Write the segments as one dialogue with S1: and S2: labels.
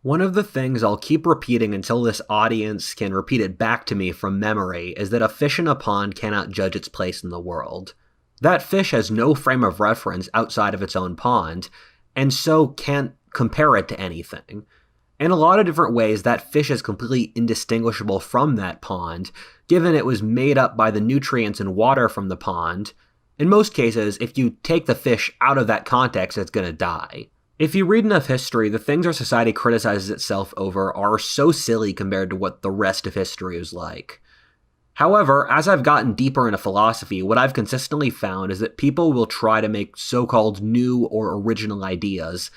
S1: One of the things I'll keep repeating until this audience can repeat it back to me from memory is that a fish in a pond cannot judge its place in the world. That fish has no frame of reference outside of its own pond, and so can't compare it to anything. In a lot of different ways, that fish is completely indistinguishable from that pond, given it was made up by the nutrients and water from the pond. In most cases, if you take the fish out of that context, it's going to die. If you read enough history, the things our society criticizes itself over are so silly compared to what the rest of history is like. However, as I've gotten deeper into philosophy, what I've consistently found is that people will try to make so-called new or original ideas,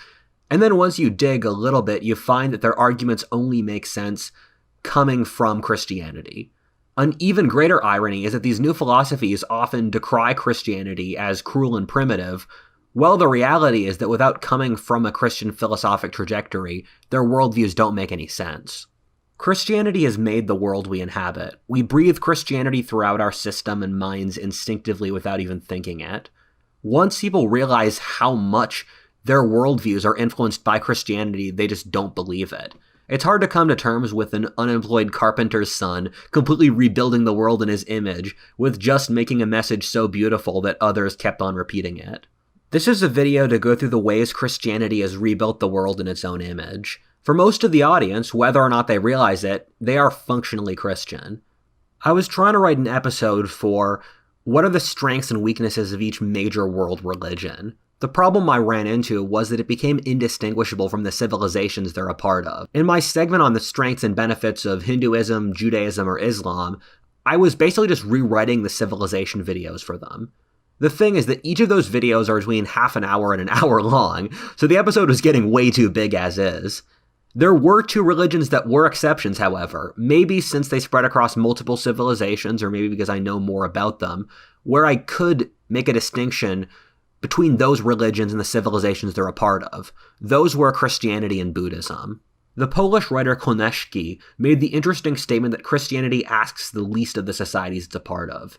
S1: and then once you dig a little bit, you find that their arguments only make sense coming from Christianity. An even greater irony is that these new philosophies often decry Christianity as cruel and primitive. Well, the reality is that without coming from a Christian philosophic trajectory, their worldviews don't make any sense. Christianity has made the world we inhabit. We breathe Christianity throughout our system and minds instinctively without even thinking it. Once people realize how much their worldviews are influenced by Christianity, they just don't believe it. It's hard to come to terms with an unemployed carpenter's son completely rebuilding the world in his image with just making a message so beautiful that others kept on repeating it. This is a video to go through the ways Christianity has rebuilt the world in its own image. For most of the audience, whether or not they realize it, they are functionally Christian. I was trying to write an episode for what are the strengths and weaknesses of each major world religion. The problem I ran into was that it became indistinguishable from the civilizations they're a part of. In my segment on the strengths and benefits of Hinduism, Judaism, or Islam, I was basically just rewriting the civilization videos for them. The thing is that each of those videos are between half an hour and an hour long, so the episode was getting way too big as is. There were two religions that were exceptions, however, maybe since they spread across multiple civilizations, or maybe because I know more about them, where I could make a distinction between those religions and the civilizations they're a part of. Those were Christianity and Buddhism. The Polish writer Konecki made the interesting statement that Christianity asks the least of the societies it's a part of.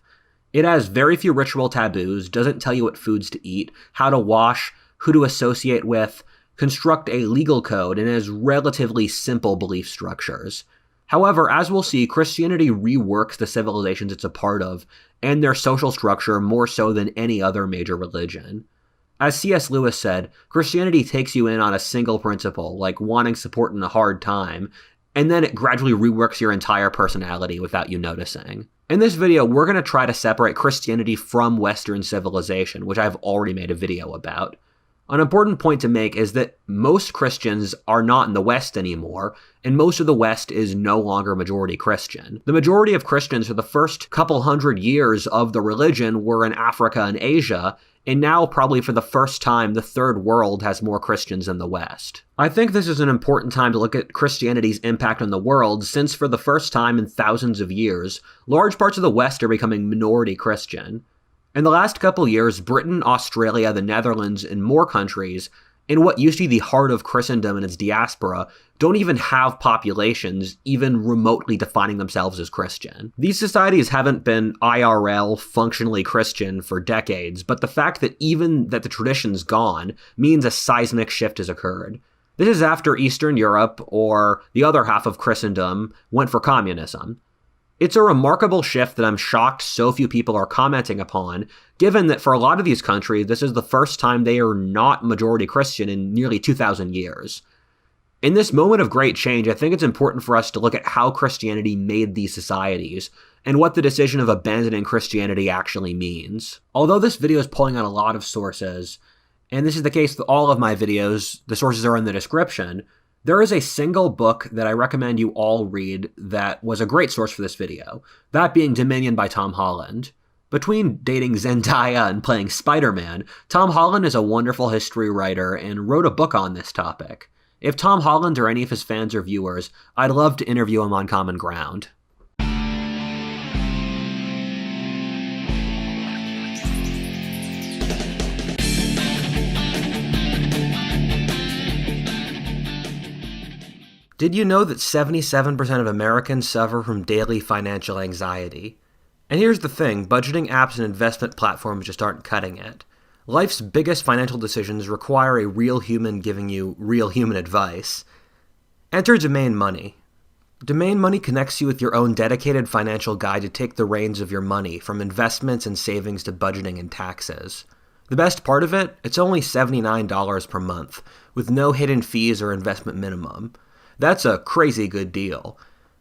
S1: It has very few ritual taboos, doesn't tell you what foods to eat, how to wash, who to associate with, construct a legal code, and has relatively simple belief structures. However, as we'll see, Christianity reworks the civilizations it's a part of, and their social structure more so than any other major religion. As C.S. Lewis said, Christianity takes you in on a single principle, like wanting support in a hard time, and then it gradually reworks your entire personality without you noticing. In this video, we're going to try to separate Christianity from Western civilization, which I've already made a video about. An important point to make is that most Christians are not in the West anymore, and most of the West is no longer majority Christian. The majority of Christians for the first couple hundred years of the religion were in Africa and Asia, and now probably for the first time the Third World has more Christians than the West. I think this is an important time to look at Christianity's impact on the world, since for the first time in thousands of years, large parts of the West are becoming minority Christian. In the last couple years, Britain, Australia, the Netherlands, and more countries, in what used to be the heart of Christendom and its diaspora, don't even have populations even remotely defining themselves as Christian. These societies haven't been IRL functionally Christian for decades, but the fact that even that the tradition's gone means a seismic shift has occurred. This is after Eastern Europe, or the other half of Christendom, went for communism. It's a remarkable shift that I'm shocked so few people are commenting upon, given that for a lot of these countries, this is the first time they are not majority Christian in nearly 2,000 years. In this moment of great change, I think it's important for us to look at how Christianity made these societies, and what the decision of abandoning Christianity actually means. Although this video is pulling on a lot of sources, and this is the case with all of my videos, the sources are in the description, there is a single book that I recommend you all read that was a great source for this video, that being Dominion by Tom Holland. Between dating Zendaya and playing Spider-Man, Tom Holland is a wonderful history writer and wrote a book on this topic. If Tom Holland or any of his fans or viewers, I'd love to interview him on Common Ground. Did you know that 77% of Americans suffer from daily financial anxiety? And here's the thing, budgeting apps and investment platforms just aren't cutting it. Life's biggest financial decisions require a real human giving you real human advice. Enter Domain Money. Domain Money connects you with your own dedicated financial guide to take the reins of your money, from investments and savings to budgeting and taxes. The best part of it? It's only $79 per month, with no hidden fees or investment minimum. That's a crazy good deal.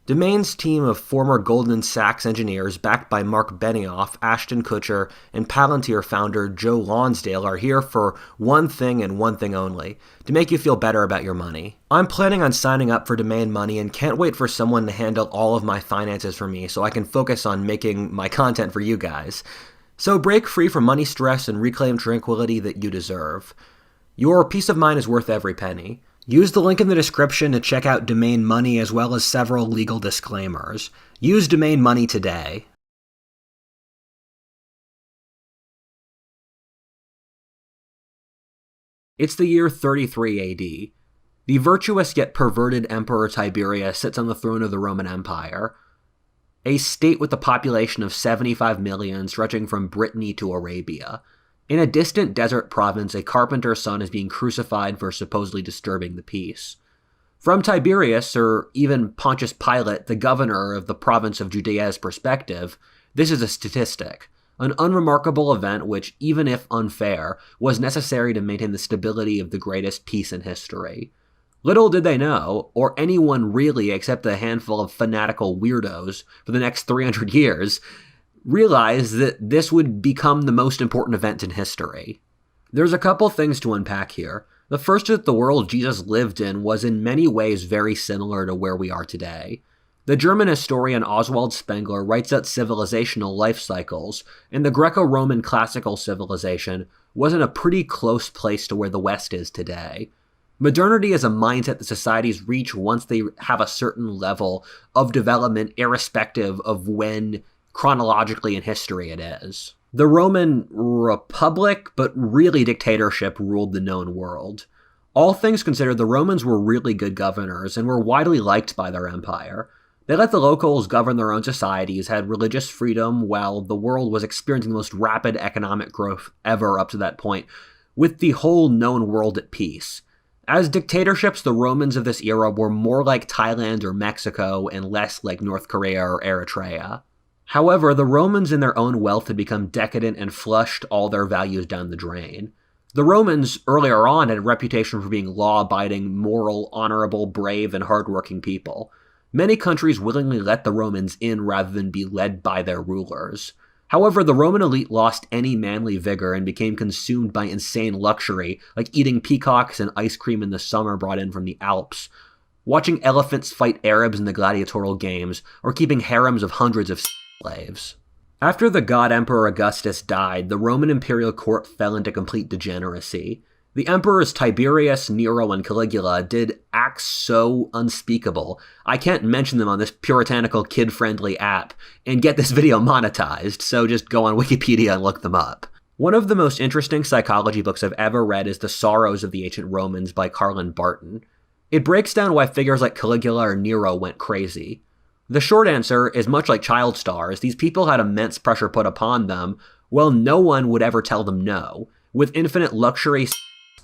S1: Domain's team of former Goldman Sachs engineers, backed by Mark Benioff, Ashton Kutcher, and Palantir founder Joe Lonsdale, are here for one thing and one thing only: to make you feel better about your money. I'm planning on signing up for Domain Money and can't wait for someone to handle all of my finances for me so I can focus on making my content for you guys. So break free from money stress and reclaim tranquility that you deserve. Your peace of mind is worth every penny. Use the link in the description to check out Domain Money, as well as several legal disclaimers. Use Domain Money today. It's the year 33 AD. The virtuous yet perverted Emperor Tiberius sits on the throne of the Roman Empire, a state with a population of 75 million stretching from Brittany to Arabia. In a distant desert province, a carpenter's son is being crucified for supposedly disturbing the peace. From Tiberius, or even Pontius Pilate, the governor of the province of Judea's perspective, this is a statistic, an unremarkable event which, even if unfair, was necessary to maintain the stability of the greatest peace in history. Little did they know, or anyone really except a handful of fanatical weirdos for the next 300 years, realized that this would become the most important event in history. There's a couple things to unpack here. The first is that the world Jesus lived in was in many ways very similar to where we are today. The German historian Oswald Spengler writes that civilizational life cycles, and the Greco-Roman classical civilization was in a pretty close place to where the West is today. Modernity is a mindset that societies reach once they have a certain level of development, irrespective of when chronologically in history it is. The Roman Republic, but really dictatorship, ruled the known world. All things considered, the Romans were really good governors and were widely liked by their empire. They let the locals govern their own societies, had religious freedom, while the world was experiencing the most rapid economic growth ever up to that point, with the whole known world at peace. As dictatorships, the Romans of this era were more like Thailand or Mexico and less like North Korea or Eritrea. However, the Romans in their own wealth had become decadent and flushed all their values down the drain. The Romans, earlier on, had a reputation for being law-abiding, moral, honorable, brave, and hardworking people. Many countries willingly let the Romans in rather than be led by their rulers. However, the Roman elite lost any manly vigor and became consumed by insane luxury, like eating peacocks and ice cream in the summer brought in from the Alps, watching elephants fight Arabs in the gladiatorial games, or keeping harems of hundreds of slaves. After the god Emperor Augustus died, the Roman imperial court fell into complete degeneracy. The emperors Tiberius, Nero, and Caligula did acts so unspeakable, I can't mention them on this puritanical kid-friendly app and get this video monetized, so just go on Wikipedia and look them up. One of the most interesting psychology books I've ever read is The Sorrows of the Ancient Romans by Carlin Barton. It breaks down why figures like Caligula or Nero went crazy. The short answer is, much like child stars, these people had immense pressure put upon them, while no one would ever tell them no, with infinite luxury,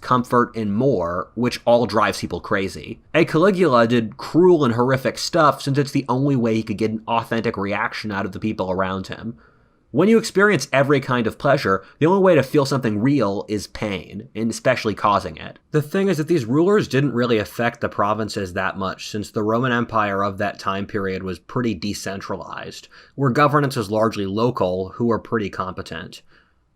S1: comfort, and more, which all drives people crazy. A Caligula did cruel and horrific stuff since it's the only way he could get an authentic reaction out of the people around him. When you experience every kind of pleasure, the only way to feel something real is pain, and especially causing it. The thing is that these rulers didn't really affect the provinces that much, since the Roman Empire of that time period was pretty decentralized, where governance was largely local, who were pretty competent.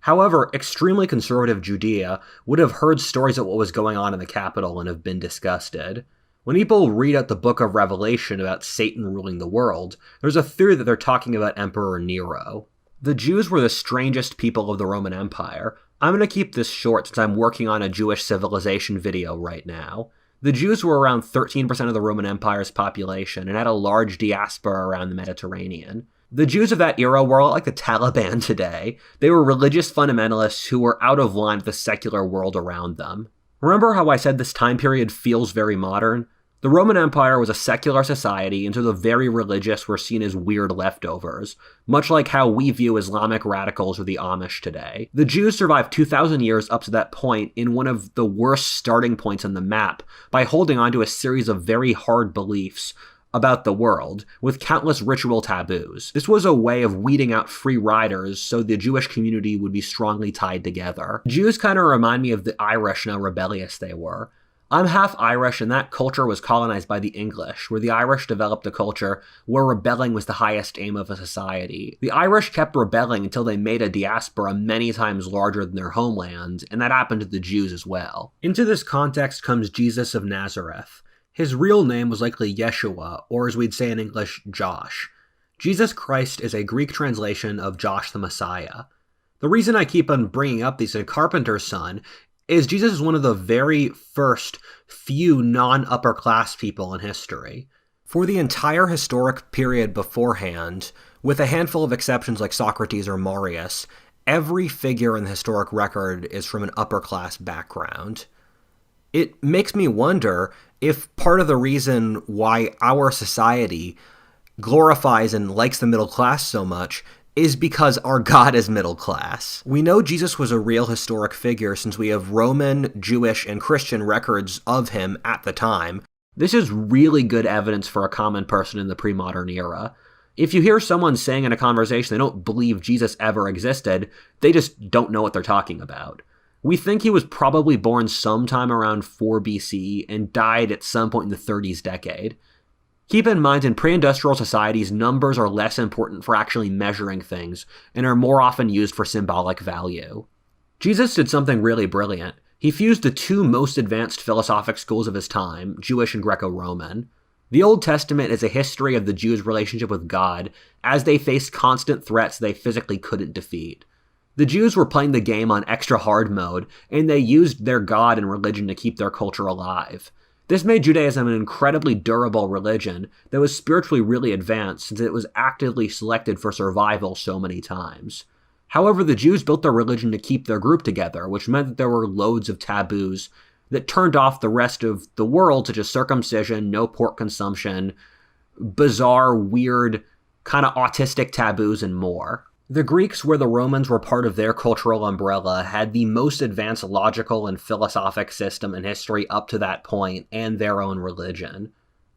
S1: However, extremely conservative Judea would have heard stories of what was going on in the capital and have been disgusted. When people read out the book of Revelation about Satan ruling the world, there's a theory that they're talking about Emperor Nero. The Jews were the strangest people of the Roman Empire. I'm going to keep this short since I'm working on a Jewish civilization video right now. The Jews were around 13% of the Roman Empire's population and had a large diaspora around the Mediterranean. The Jews of that era were a lot like the Taliban today. They were religious fundamentalists who were out of line with the secular world around them. Remember how I said this time period feels very modern? The Roman Empire was a secular society, and so the very religious were seen as weird leftovers, much like how we view Islamic radicals or the Amish today. The Jews survived 2,000 years up to that point in one of the worst starting points on the map by holding on to a series of very hard beliefs about the world, with countless ritual taboos. This was a way of weeding out free riders so the Jewish community would be strongly tied together. Jews kind of remind me of the Irish and how rebellious they were. I'm half Irish, and that culture was colonized by the English, where the Irish developed a culture where rebelling was the highest aim of a society. The Irish kept rebelling until they made a diaspora many times larger than their homeland, and that happened to the Jews as well. Into this context comes Jesus of Nazareth. His real name was likely Yeshua, or as we'd say in English, Josh. Jesus Christ is a Greek translation of Josh the Messiah. The reason I keep on bringing up he's a carpenter's son is Jesus is one of the very first few non-upper class people in history. For the entire historic period beforehand, with a handful of exceptions like Socrates or Marius, every figure in the historic record is from an upper class background. It makes me wonder if part of the reason why our society glorifies and likes the middle class so much is because our God is middle class. We know Jesus was a real historic figure since we have Roman, Jewish, and Christian records of him at the time. This is really good evidence for a common person in the pre-modern era. If you hear someone saying in a conversation they don't believe Jesus ever existed, they just don't know what they're talking about. We think he was probably born sometime around 4 BC and died at some point in the 30s decade. Keep in mind, in pre-industrial societies, numbers are less important for actually measuring things and are more often used for symbolic value. Jesus did something really brilliant. He fused the two most advanced philosophic schools of his time, Jewish and Greco-Roman. The Old Testament is a history of the Jews' relationship with God as they faced constant threats they physically couldn't defeat. The Jews were playing the game on extra hard mode, and they used their God and religion to keep their culture alive. This made Judaism an incredibly durable religion that was spiritually really advanced since it was actively selected for survival so many times. However, the Jews built their religion to keep their group together, which meant that there were loads of taboos that turned off the rest of the world, such as circumcision, no pork consumption, bizarre, weird, kind of autistic taboos, and more. The Greeks, where the Romans were part of their cultural umbrella, had the most advanced logical and philosophic system in history up to that point, and their own religion.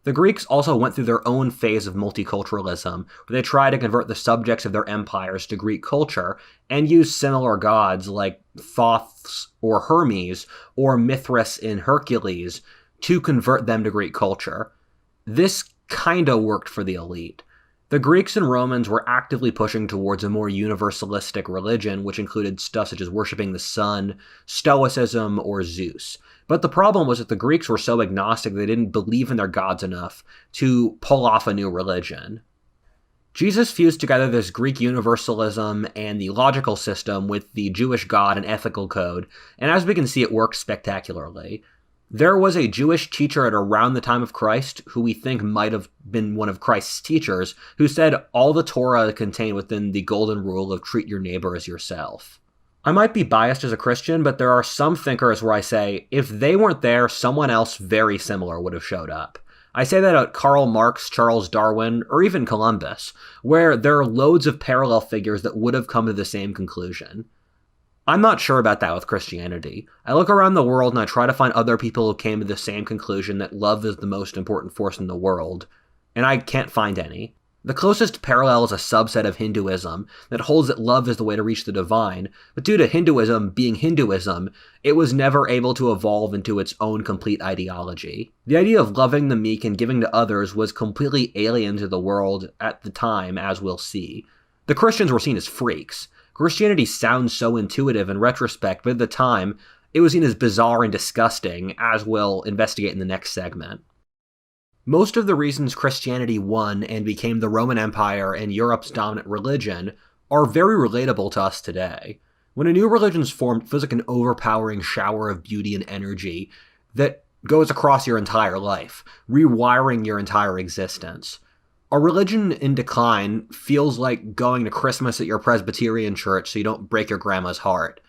S1: The Greeks also went through their own phase of multiculturalism, where they tried to convert the subjects of their empires to Greek culture, and used similar gods like Thoth or Hermes, or Mithras in Hercules, to convert them to Greek culture. This kinda worked for the elite. The Greeks and Romans were actively pushing towards a more universalistic religion, which included stuff such as worshipping the sun, Stoicism, or Zeus. But the problem was that the Greeks were so agnostic they didn't believe in their gods enough to pull off a new religion. Jesus fused together this Greek universalism and the logical system with the Jewish God and ethical code, and as we can see, it worked spectacularly. There was a Jewish teacher at around the time of Christ, who we think might have been one of Christ's teachers, who said all the Torah contained within the golden rule of treat your neighbor as yourself. I might be biased as a Christian, but there are some thinkers where I say, if they weren't there, someone else very similar would have showed up. I say that about Karl Marx, Charles Darwin, or even Columbus, where there are loads of parallel figures that would have come to the same conclusion. I'm not sure about that with Christianity. I look around the world and I try to find other people who came to the same conclusion that love is the most important force in the world, and I can't find any. The closest parallel is a subset of Hinduism that holds that love is the way to reach the divine, but due to Hinduism being Hinduism, it was never able to evolve into its own complete ideology. The idea of loving the meek and giving to others was completely alien to the world at the time, as we'll see. The Christians were seen as freaks. Christianity sounds so intuitive in retrospect, but at the time, it was seen as bizarre and disgusting, as we'll investigate in the next segment. Most of the reasons Christianity won and became the Roman Empire and Europe's dominant religion are very relatable to us today. When a new religion's formed, it feels like an overpowering shower of beauty and energy that goes across your entire life, rewiring your entire existence. A religion in decline feels like going to Christmas at your Presbyterian church so you don't break your grandma's heart.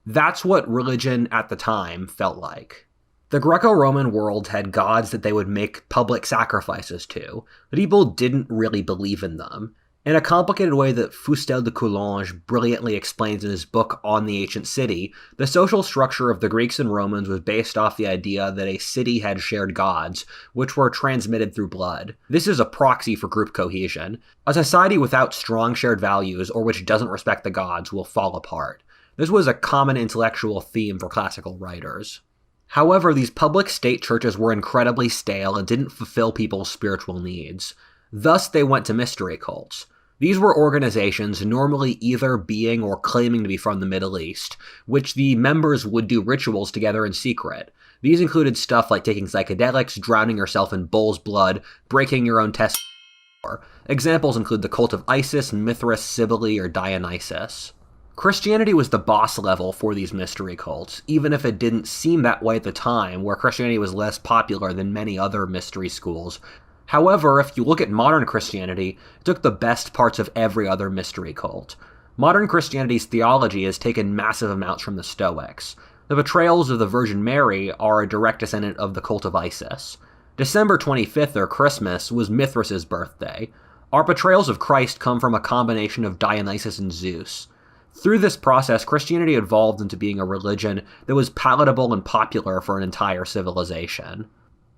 S1: That's what religion at the time felt like. The Greco-Roman world had gods that they would make public sacrifices to, but people didn't really believe in them. In a complicated way that Fustel de Coulanges brilliantly explains in his book On the Ancient City, the social structure of the Greeks and Romans was based off the idea that a city had shared gods, which were transmitted through blood. This is a proxy for group cohesion. A society without strong shared values, or which doesn't respect the gods, will fall apart. This was a common intellectual theme for classical writers. However, these public state churches were incredibly stale and didn't fulfill people's spiritual needs. Thus, they went to mystery cults. These were organizations normally either being or claiming to be from the Middle East, which the members would do rituals together in secret. These included stuff like taking psychedelics, drowning yourself in bull's blood, breaking your own test. Examples include the cult of Isis, Mithras, Cybele, or Dionysus. Christianity was the boss level for these mystery cults, even if it didn't seem that way at the time, where Christianity was less popular than many other mystery schools. However, if you look at modern Christianity, it took the best parts of every other mystery cult. Modern Christianity's theology has taken massive amounts from the Stoics. The betrayals of the Virgin Mary are a direct descendant of the cult of Isis. December 25th, or Christmas, was Mithras' birthday. Our betrayals of Christ come from a combination of Dionysus and Zeus. Through this process, Christianity evolved into being a religion that was palatable and popular for an entire civilization.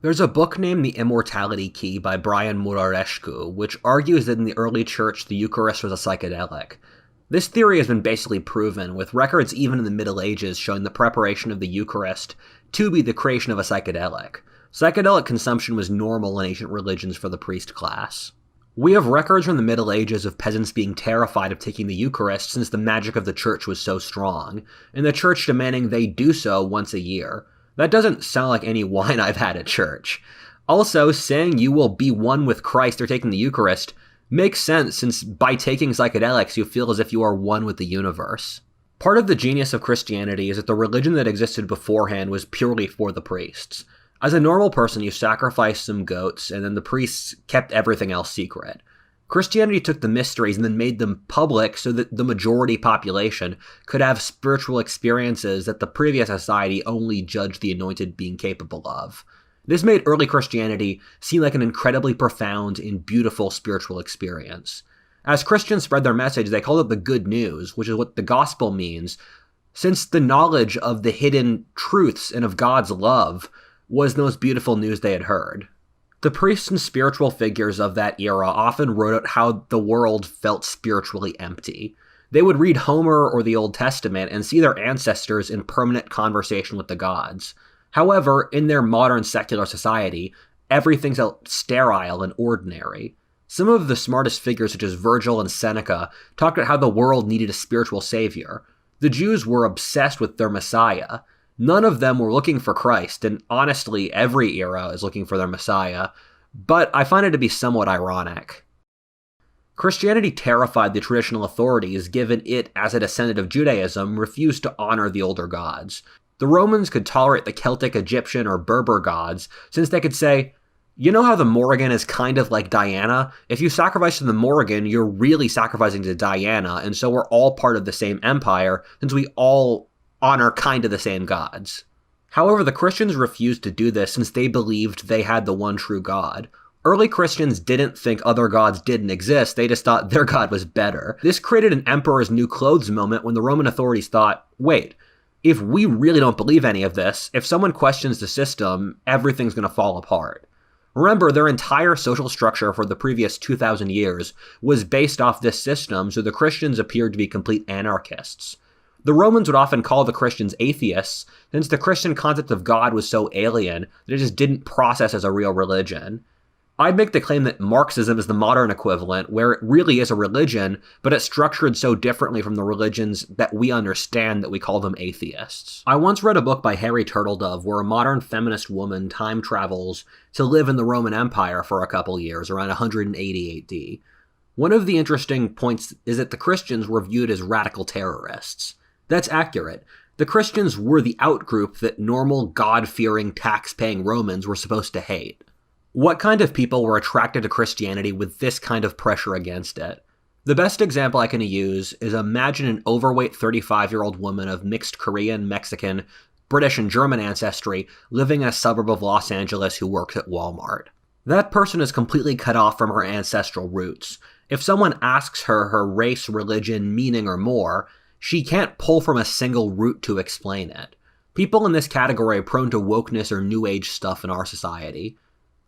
S1: There's a book named The Immortality Key by Brian Muraresku, which argues that in the early church the Eucharist was a psychedelic. This theory has been basically proven, with records even in the Middle Ages showing the preparation of the Eucharist to be the creation of a psychedelic. Psychedelic consumption was normal in ancient religions for the priest class. We have records from the Middle Ages of peasants being terrified of taking the Eucharist since the magic of the church was so strong, and the church demanding they do so once a year. That doesn't sound like any wine I've had at church. Also, saying you will be one with Christ or taking the Eucharist makes sense, since by taking psychedelics you feel as if you are one with the universe. Part of the genius of Christianity is that the religion that existed beforehand was purely for the priests. As a normal person, you sacrificed some goats, and then the priests kept everything else secret. Christianity took the mysteries and then made them public so that the majority population could have spiritual experiences that the previous society only judged the anointed being capable of. This made early Christianity seem like an incredibly profound and beautiful spiritual experience. As Christians spread their message, they called it the good news, which is what the gospel means, since the knowledge of the hidden truths and of God's love was the most beautiful news they had heard. The priests and spiritual figures of that era often wrote out how the world felt spiritually empty. They would read Homer or the Old Testament and see their ancestors in permanent conversation with the gods. However, in their modern secular society, everything felt sterile and ordinary. Some of the smartest figures, such as Virgil and Seneca, talked about how the world needed a spiritual savior. The Jews were obsessed with their Messiah. None of them were looking for Christ, and honestly, every era is looking for their Messiah, but I find it to be somewhat ironic. Christianity terrified the traditional authorities, given it, as a descendant of Judaism, refused to honor the older gods. The Romans could tolerate the Celtic, Egyptian, or Berber gods, since they could say, you know how the Morrigan is kind of like Diana? If you sacrifice to the Morrigan, you're really sacrificing to Diana, and so we're all part of the same empire, since we all honor kind of the same gods. However, the Christians refused to do this since they believed they had the one true God. Early Christians didn't think other gods didn't exist, they just thought their God was better. This created an emperor's new clothes moment when the Roman authorities thought, wait, if we really don't believe any of this, if someone questions the system, everything's going to fall apart. Remember, their entire social structure for the previous 2,000 years was based off this system, so the Christians appeared to be complete anarchists. The Romans would often call the Christians atheists, since the Christian concept of God was so alien that it just didn't process as a real religion. I'd make the claim that Marxism is the modern equivalent, where it really is a religion, but it's structured so differently from the religions that we understand that we call them atheists. I once read a book by Harry Turtledove where a modern feminist woman time travels to live in the Roman Empire for a couple years, around 180 AD. One of the interesting points is that the Christians were viewed as radical terrorists. That's accurate. The Christians were the outgroup that normal, God-fearing, tax-paying Romans were supposed to hate. What kind of people were attracted to Christianity with this kind of pressure against it? The best example I can use is imagine an overweight 35-year-old woman of mixed Korean, Mexican, British and German ancestry, living in a suburb of Los Angeles who works at Walmart. That person is completely cut off from her ancestral roots. If someone asks her race, religion, meaning, or more, she can't pull from a single root to explain it. People in this category are prone to wokeness or New Age stuff in our society.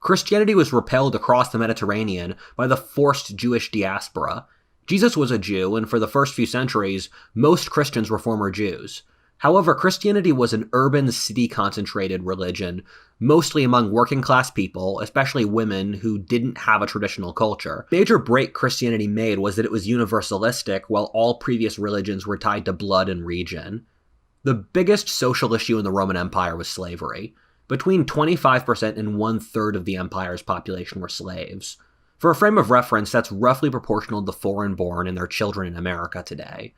S1: Christianity was repelled across the Mediterranean by the forced Jewish diaspora. Jesus was a Jew, and for the first few centuries, most Christians were former Jews. However, Christianity was an urban, city-concentrated religion, mostly among working-class people, especially women who didn't have a traditional culture. The major break Christianity made was that it was universalistic, while all previous religions were tied to blood and region. The biggest social issue in the Roman Empire was slavery. Between 25% and 1/3 of the empire's population were slaves. For a frame of reference, that's roughly proportional to the foreign-born and their children in America today.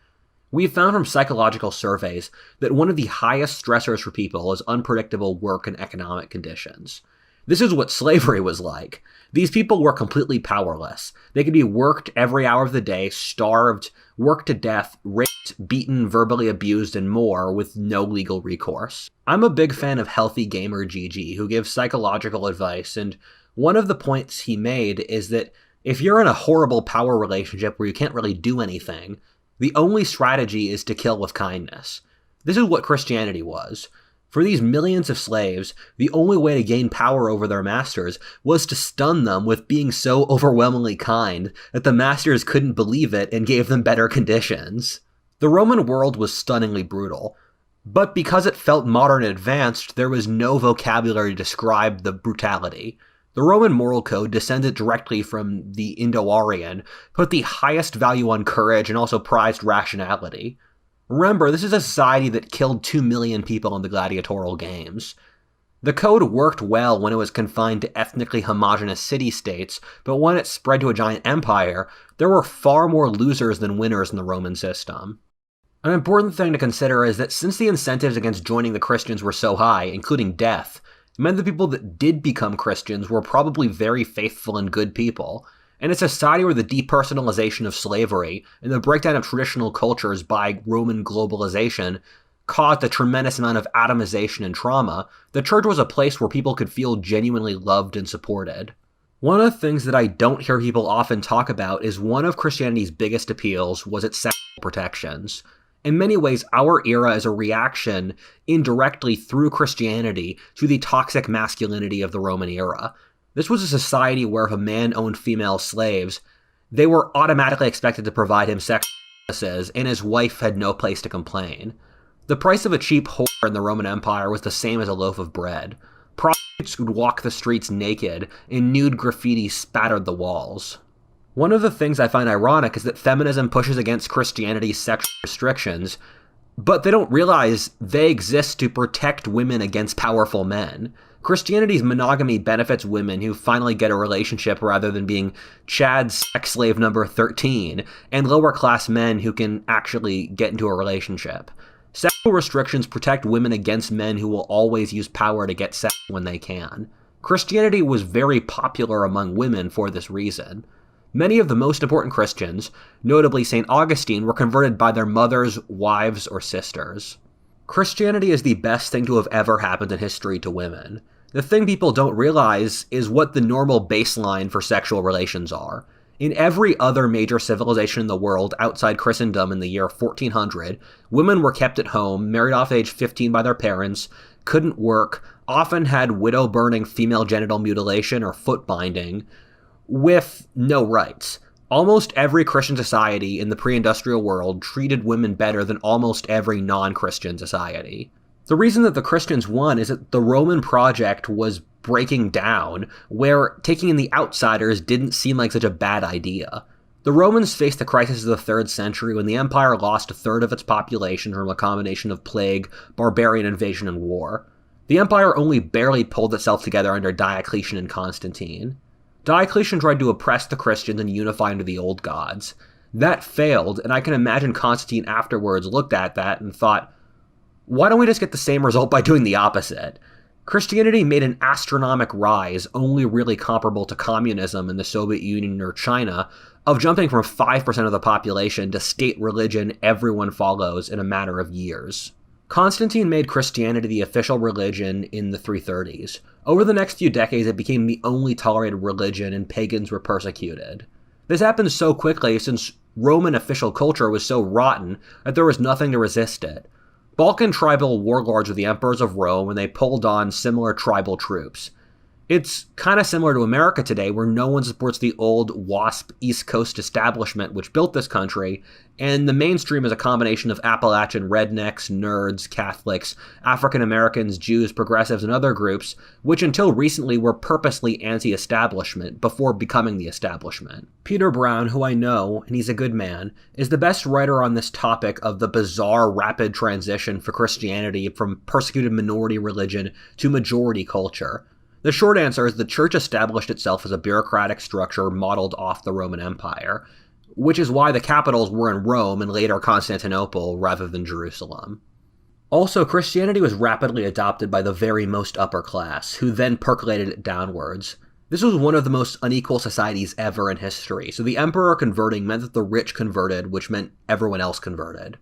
S1: We've found from psychological surveys that one of the highest stressors for people is unpredictable work and economic conditions. This is what slavery was like. These people were completely powerless. They could be worked every hour of the day, starved, worked to death, raped, beaten, verbally abused, and more with no legal recourse. I'm a big fan of Healthy Gamer GG, who gives psychological advice, and one of the points he made is that if you're in a horrible power relationship where you can't really do anything, the only strategy is to kill with kindness. This is what Christianity was. For these millions of slaves, the only way to gain power over their masters was to stun them with being so overwhelmingly kind that the masters couldn't believe it and gave them better conditions. The Roman world was stunningly brutal, but because it felt modern and advanced, there was no vocabulary to describe the brutality. The Roman moral code descended directly from the Indo-Aryan, put the highest value on courage and also prized rationality. Remember, this is a society that killed 2 million people in the gladiatorial games. The code worked well when it was confined to ethnically homogenous city-states, but when it spread to a giant empire, there were far more losers than winners in the Roman system. An important thing to consider is that since the incentives against joining the Christians were so high, including death, it meant the people that did become Christians were probably very faithful and good people. In a society where the depersonalization of slavery and the breakdown of traditional cultures by Roman globalization caused a tremendous amount of atomization and trauma, the church was a place where people could feel genuinely loved and supported. One of the things that I don't hear people often talk about is one of Christianity's biggest appeals was its sexual protections. In many ways, our era is a reaction, indirectly through Christianity, to the toxic masculinity of the Roman era. This was a society where if a man owned female slaves, they were automatically expected to provide him sexual services, and his wife had no place to complain. The price of a cheap whore in the Roman Empire was the same as a loaf of bread. Prostitutes would walk the streets naked, and nude graffiti spattered the walls. One of the things I find ironic is that feminism pushes against Christianity's sexual restrictions, but they don't realize they exist to protect women against powerful men. Christianity's monogamy benefits women who finally get a relationship rather than being Chad's sex slave number 13, and lower-class men who can actually get into a relationship. Sexual restrictions protect women against men who will always use power to get sex when they can. Christianity was very popular among women for this reason. Many of the most important Christians, notably St. Augustine, were converted by their mothers, wives, or sisters. Christianity is the best thing to have ever happened in history to women. The thing people don't realize is what the normal baseline for sexual relations are. In every other major civilization in the world outside Christendom in the year 1400, women were kept at home, married off age 15 by their parents, couldn't work, often had widow-burning female genital mutilation or foot binding, with no rights. Almost every Christian society in the pre-industrial world treated women better than almost every non-Christian society. The reason that the Christians won is that the Roman project was breaking down, where taking in the outsiders didn't seem like such a bad idea. The Romans faced the crisis of the 3rd century when the empire lost a third of its population from a combination of plague, barbarian invasion, and war. The empire only barely pulled itself together under Diocletian and Constantine. Diocletian tried to oppress the Christians and unify under the old gods. That failed, and I can imagine Constantine afterwards looked at that and thought, why don't we just get the same result by doing the opposite? Christianity made an astronomical rise, only really comparable to communism in the Soviet Union or China, of jumping from 5% of the population to state religion everyone follows in a matter of years. Constantine made Christianity the official religion in the 330s. Over the next few decades, it became the only tolerated religion, and pagans were persecuted. This happened so quickly since Roman official culture was so rotten that there was nothing to resist it. Balkan tribal warlords were the emperors of Rome, and they pulled on similar tribal troops. It's kind of similar to America today, where no one supports the old WASP East Coast establishment which built this country, and the mainstream is a combination of Appalachian rednecks, nerds, Catholics, African Americans, Jews, progressives, and other groups, which until recently were purposely anti-establishment before becoming the establishment. Peter Brown, who I know, and he's a good man, is the best writer on this topic of the bizarre rapid transition for Christianity from persecuted minority religion to majority culture. The short answer is the church established itself as a bureaucratic structure modeled off the Roman Empire, which is why the capitals were in Rome and later Constantinople rather than Jerusalem. Also, Christianity was rapidly adopted by the very most upper class, who then percolated it downwards. This was one of the most unequal societies ever in history, so the emperor converting meant that the rich converted, which meant everyone else converted.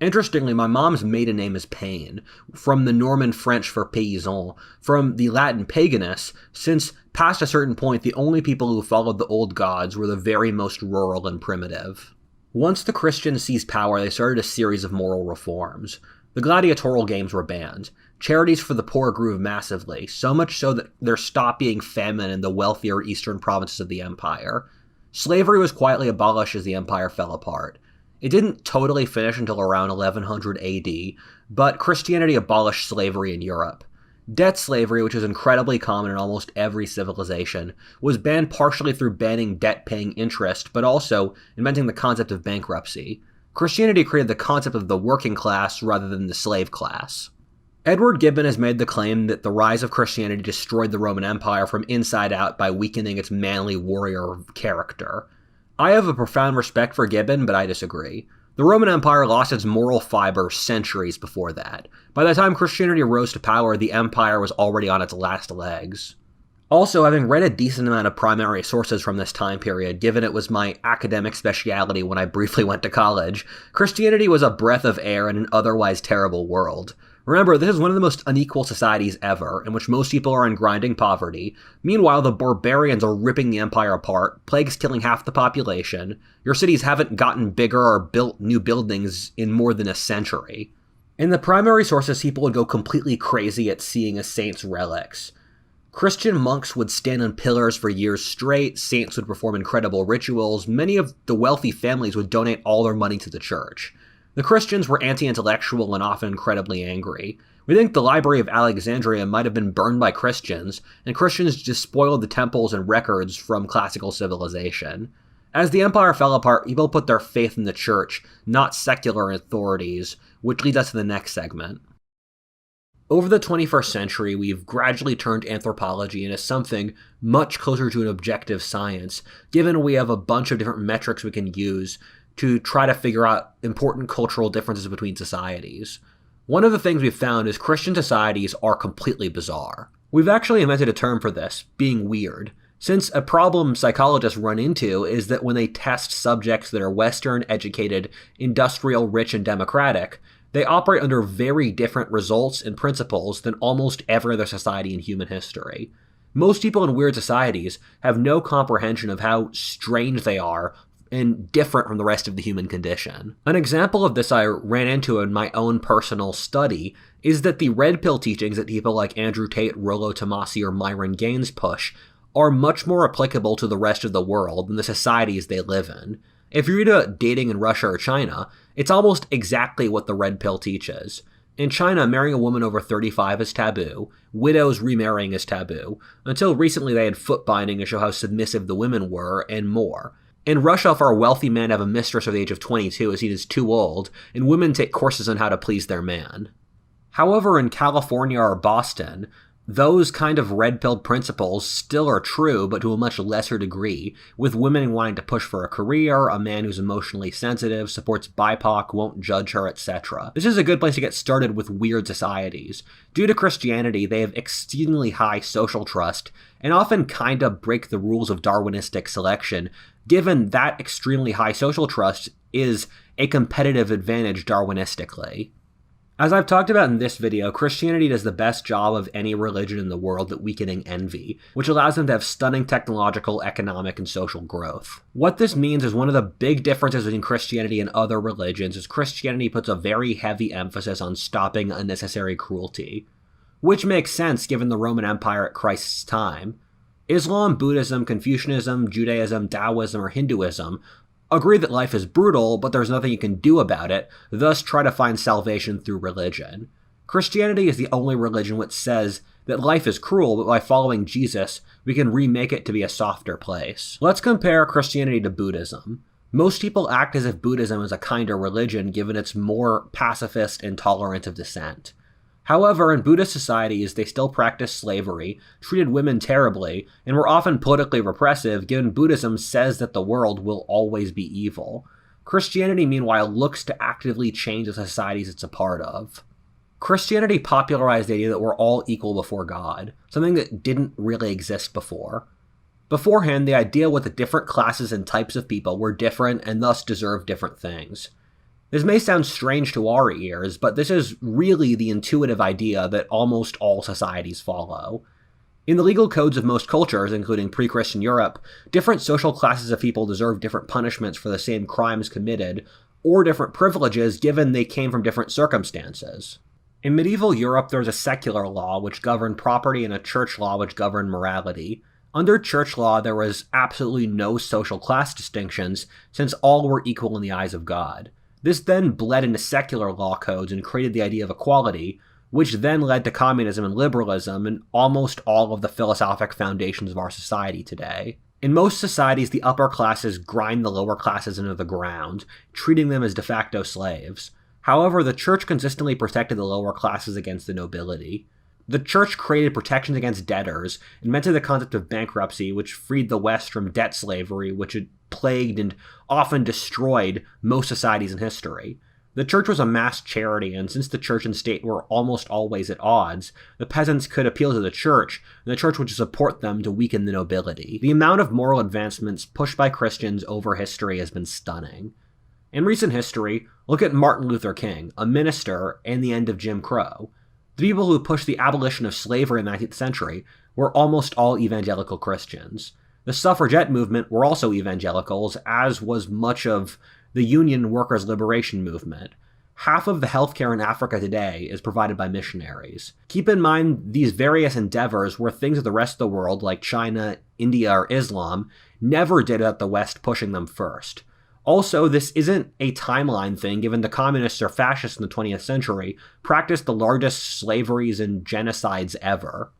S1: Interestingly, my mom's maiden name is Payne, from the Norman French for paysan, from the Latin paganus, since past a certain point the only people who followed the old gods were the very most rural and primitive. Once the Christians seized power, they started a series of moral reforms. The gladiatorial games were banned. Charities for the poor grew massively, so much so that there stopped being famine in the wealthier eastern provinces of the empire. Slavery was quietly abolished as the empire fell apart. It didn't totally finish until around 1100 AD, but Christianity abolished slavery in Europe. Debt slavery, which is incredibly common in almost every civilization, was banned partially through banning debt-paying interest, but also inventing the concept of bankruptcy. Christianity created the concept of the working class rather than the slave class. Edward Gibbon has made the claim that the rise of Christianity destroyed the Roman Empire from inside out by weakening its manly warrior character. I have a profound respect for Gibbon, but I disagree. The Roman Empire lost its moral fiber centuries before that. By the time Christianity rose to power, the empire was already on its last legs. Also, having read a decent amount of primary sources from this time period, given it was my academic specialty when I briefly went to college, Christianity was a breath of air in an otherwise terrible world. Remember, this is one of the most unequal societies ever, in which most people are in grinding poverty. Meanwhile, the barbarians are ripping the empire apart, plagues killing half the population. Your cities haven't gotten bigger or built new buildings in more than a century. In the primary sources, people would go completely crazy at seeing a saint's relics. Christian monks would stand on pillars for years straight, saints would perform incredible rituals, many of the wealthy families would donate all their money to the church. The Christians were anti-intellectual and often incredibly angry. We think the Library of Alexandria might have been burned by Christians, and Christians despoiled the temples and records from classical civilization. As the empire fell apart, people put their faith in the church, not secular authorities, which leads us to the next segment. Over the 21st century, we've gradually turned anthropology into something much closer to an objective science, given we have a bunch of different metrics we can use to try to figure out important cultural differences between societies. One of the things we've found is Christian societies are completely bizarre. We've actually invented a term for this, being weird, since a problem psychologists run into is that when they test subjects that are Western, educated, industrial, rich, and democratic, they operate under very different results and principles than almost every other society in human history. Most people in weird societies have no comprehension of how strange they are and different from the rest of the human condition. An example of this I ran into in my own personal study is that the red pill teachings that people like Andrew Tate, Rollo Tomassi, or Myron Gaines push are much more applicable to the rest of the world than the societies they live in. If you read about dating in Russia or China, it's almost exactly what the red pill teaches. In China, marrying a woman over 35 is taboo. Widows remarrying is taboo. Until recently, they had foot binding to show how submissive the women were, and more. In Russia, for a wealthy man to have a mistress at the age of 22 is seen as too old, and women take courses on how to please their man. However, in California or Boston, those kind of red-pilled principles still are true, but to a much lesser degree, with women wanting to push for a career, a man who's emotionally sensitive, supports BIPOC, won't judge her, etc. This is a good place to get started with weird societies. Due to Christianity, they have exceedingly high social trust, and often kinda break the rules of Darwinistic selection, given that extremely high social trust is a competitive advantage Darwinistically. As I've talked about in this video, Christianity does the best job of any religion in the world at weakening envy, which allows them to have stunning technological, economic, and social growth. What this means is one of the big differences between Christianity and other religions is Christianity puts a very heavy emphasis on stopping unnecessary cruelty, which makes sense given the Roman Empire at Christ's time. Islam, Buddhism, Confucianism, Judaism, Taoism, or Hinduism agree that life is brutal, but there's nothing you can do about it, thus try to find salvation through religion. Christianity is the only religion which says that life is cruel, but by following Jesus, we can remake it to be a softer place. Let's compare Christianity to Buddhism. Most people act as if Buddhism is a kinder religion, given it's more pacifist and tolerant of dissent. However, in Buddhist societies, they still practiced slavery, treated women terribly, and were often politically repressive, given Buddhism says that the world will always be evil. Christianity, meanwhile, looks to actively change the societies it's a part of. Christianity popularized the idea that we're all equal before God, something that didn't really exist before. Beforehand, the idea was that different classes and types of people were different and thus deserved different things. This may sound strange to our ears, but this is really the intuitive idea that almost all societies follow. In the legal codes of most cultures, including pre-Christian Europe, different social classes of people deserve different punishments for the same crimes committed, or different privileges given they came from different circumstances. In medieval Europe, there was a secular law which governed property and a church law which governed morality. Under church law, there was absolutely no social class distinctions, since all were equal in the eyes of God. This then bled into secular law codes and created the idea of equality, which then led to communism and liberalism and almost all of the philosophic foundations of our society today. In most societies, the upper classes grind the lower classes into the ground, treating them as de facto slaves. However, the church consistently protected the lower classes against the nobility. The church created protections against debtors, invented the concept of bankruptcy, which freed the West from debt slavery, which had plagued and often destroyed most societies in history. The church was a mass charity, and since the church and state were almost always at odds, the peasants could appeal to the church, and the church would support them to weaken the nobility. The amount of moral advancements pushed by Christians over history has been stunning. In recent history, look at Martin Luther King, a minister, and the end of Jim Crow. The people who pushed the abolition of slavery in the 19th century were almost all evangelical Christians. The suffragette movement were also evangelicals, as was much of the Union Workers' Liberation Movement. Half of the healthcare in Africa today is provided by missionaries. Keep in mind, these various endeavors were things that the rest of the world, like China, India, or Islam, never did without the West pushing them first. Also, this isn't a timeline thing, given the communists or fascists in the 20th century practiced the largest slaveries and genocides ever.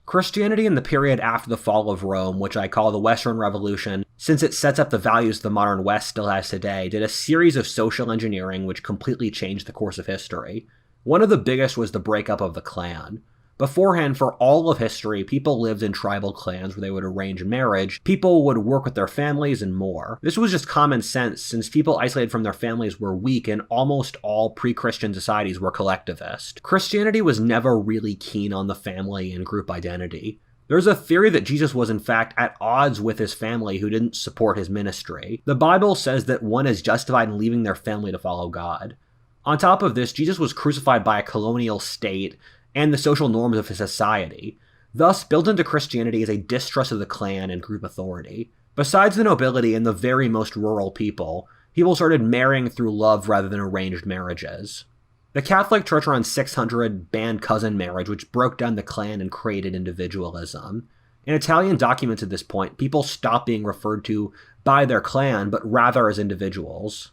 S1: Christianity in the period after the fall of Rome, which I call the Western Revolution, since it sets up the values the modern West still has today, did a series of social engineering which completely changed the course of history. One of the biggest was the breakup of the clan. Beforehand, for all of history, people lived in tribal clans where they would arrange marriage, people would work with their families, and more. This was just common sense, since people isolated from their families were weak, and almost all pre-Christian societies were collectivist. Christianity was never really keen on the family and group identity. There's a theory that Jesus was in fact at odds with his family who didn't support his ministry. The Bible says that one is justified in leaving their family to follow God. On top of this, Jesus was crucified by a colonial state and the social norms of his society. Thus, built into Christianity is a distrust of the clan and group authority. Besides the nobility and the very most rural people started marrying through love rather than arranged marriages. The Catholic Church around 600 banned cousin marriage, which broke down the clan and created individualism. In Italian documents at this point, people stopped being referred to by their clan, but rather as individuals.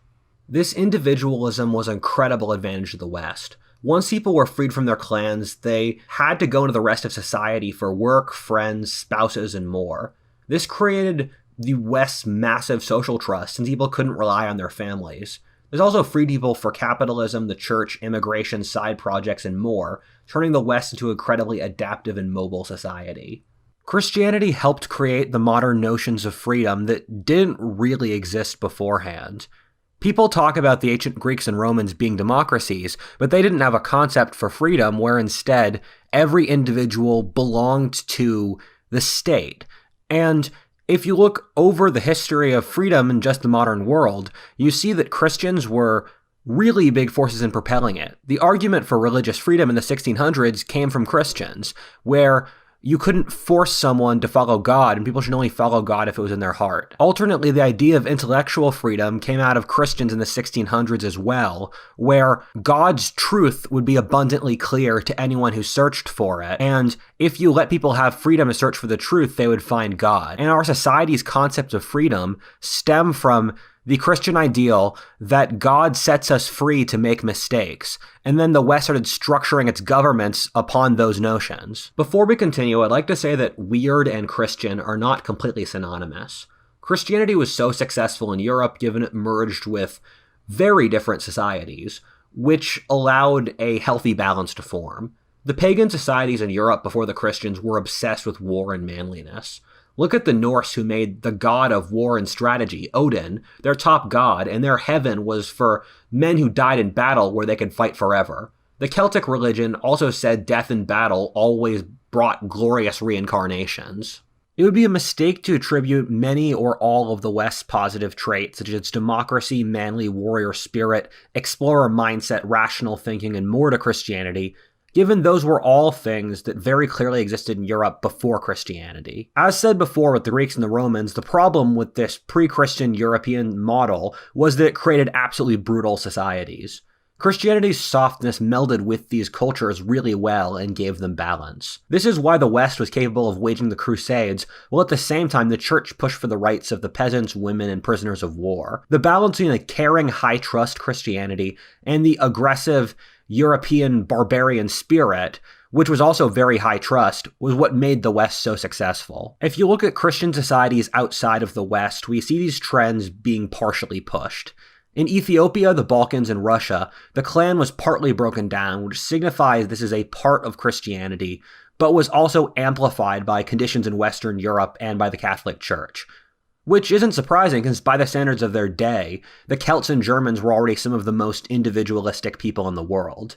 S1: This individualism was an incredible advantage to the West. Once people were freed from their clans, they had to go into the rest of society for work, friends, spouses, and more. This created the West's massive social trust, since people couldn't rely on their families. This also freed people for capitalism, the church, immigration, side projects, and more, turning the West into an incredibly adaptive and mobile society. Christianity helped create the modern notions of freedom that didn't really exist beforehand. People talk about the ancient Greeks and Romans being democracies, but they didn't have a concept for freedom where instead every individual belonged to the state. And if you look over the history of freedom in just the modern world, you see that Christians were really big forces in propelling it. The argument for religious freedom in the 1600s came from Christians, where you couldn't force someone to follow God, and people should only follow God if it was in their heart. Alternately, the idea of intellectual freedom came out of Christians in the 1600s as well, where God's truth would be abundantly clear to anyone who searched for it, and if you let people have freedom to search for the truth, they would find God. And our society's concepts of freedom stem from the Christian ideal that God sets us free to make mistakes, and then the West started structuring its governments upon those notions. Before we continue, I'd like to say that weird and Christian are not completely synonymous. Christianity was so successful in Europe given it merged with very different societies, which allowed a healthy balance to form. The pagan societies in Europe before the Christians were obsessed with war and manliness. Look at the Norse, who made the god of war and strategy, Odin, their top god, and their heaven was for men who died in battle where they could fight forever. The Celtic religion also said death in battle always brought glorious reincarnations. It would be a mistake to attribute many or all of the West's positive traits, such as its democracy, manly warrior spirit, explorer mindset, rational thinking, and more to Christianity, given those were all things that very clearly existed in Europe before Christianity. As said before with the Greeks and the Romans, the problem with this pre-Christian European model was that it created absolutely brutal societies. Christianity's softness melded with these cultures really well and gave them balance. This is why the West was capable of waging the Crusades, while at the same time the Church pushed for the rights of the peasants, women, and prisoners of war. The balance between a caring, high-trust Christianity and the aggressive European barbarian spirit, which was also very high trust, was what made the West so successful. If you look at Christian societies outside of the West, we see these trends being partially pushed. In Ethiopia, the Balkans, and Russia, the clan was partly broken down, which signifies this is a part of Christianity, but was also amplified by conditions in Western Europe and by the Catholic Church. Which isn't surprising, because by the standards of their day, the Celts and Germans were already some of the most individualistic people in the world.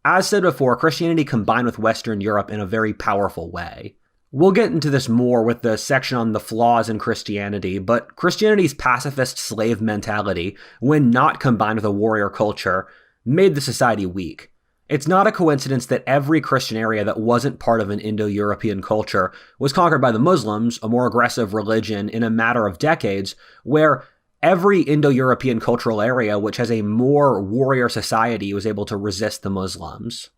S1: As said before, Christianity combined with Western Europe in a very powerful way. We'll get into this more with the section on the flaws in Christianity, but Christianity's pacifist slave mentality, when not combined with a warrior culture, made the society weak. It's not a coincidence that every Christian area that wasn't part of an Indo-European culture was conquered by the Muslims, a more aggressive religion, in a matter of decades, where every Indo-European cultural area which has a more warrior society was able to resist the Muslims.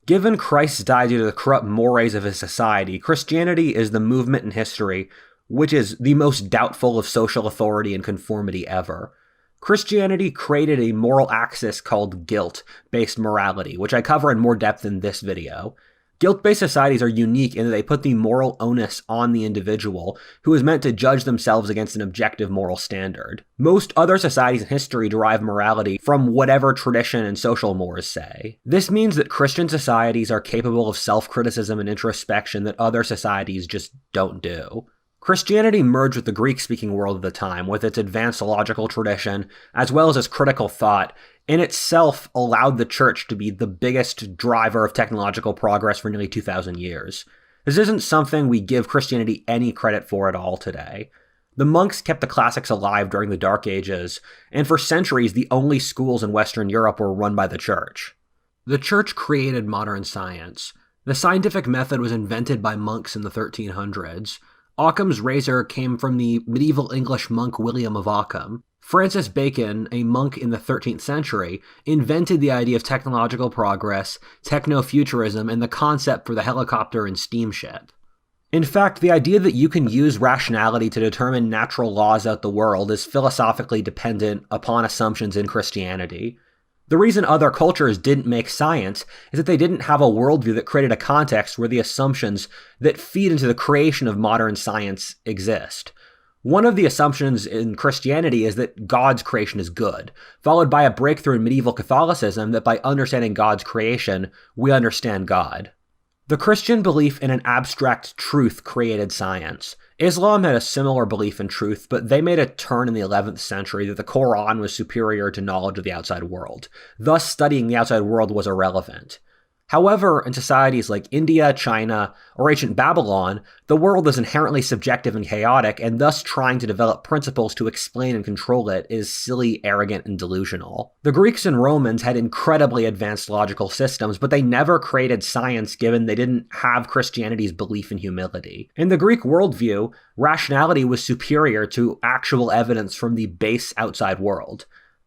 S1: Given Christ died due to the corrupt mores of his society, Christianity is the movement in history which is the most doubtful of social authority and conformity ever. Christianity created a moral axis called guilt-based morality, which I cover in more depth in this video. Guilt-based societies are unique in that they put the moral onus on the individual, who is meant to judge themselves against an objective moral standard. Most other societies in history derive morality from whatever tradition and social mores say. This means that Christian societies are capable of self-criticism and introspection that other societies just don't do. Christianity merged with the Greek-speaking world of the time, with its advanced logical tradition, as well as its critical thought, in itself allowed the church to be the biggest driver of technological progress for nearly 2,000 years. This isn't something we give Christianity any credit for at all today. The monks kept the classics alive during the Dark Ages, and for centuries the only schools in Western Europe were run by the church. The church created modern science. The scientific method was invented by monks in the 1300s. Occam's razor came from the medieval English monk William of Ockham. Francis Bacon, a monk in the 13th century, invented the idea of technological progress, techno-futurism, and the concept for the helicopter and steamship. In fact, the idea that you can use rationality to determine natural laws out the world is philosophically dependent upon assumptions in Christianity. The reason other cultures didn't make science is that they didn't have a worldview that created a context where the assumptions that feed into the creation of modern science exist. One of the assumptions in Christianity is that God's creation is good, followed by a breakthrough in medieval Catholicism that by understanding God's creation, we understand God. The Christian belief in an abstract truth created science. Islam had a similar belief in truth, but they made a turn in the 11th century that the Quran was superior to knowledge of the outside world. Thus, studying the outside world was irrelevant. However, in societies like India, China, or ancient Babylon, the world is inherently subjective and chaotic, and thus trying to develop principles to explain and control it is silly, arrogant, and delusional. The Greeks and Romans had incredibly advanced logical systems, but they never created science given they didn't have Christianity's belief in humility. In the Greek worldview, rationality was superior to actual evidence from the base outside world.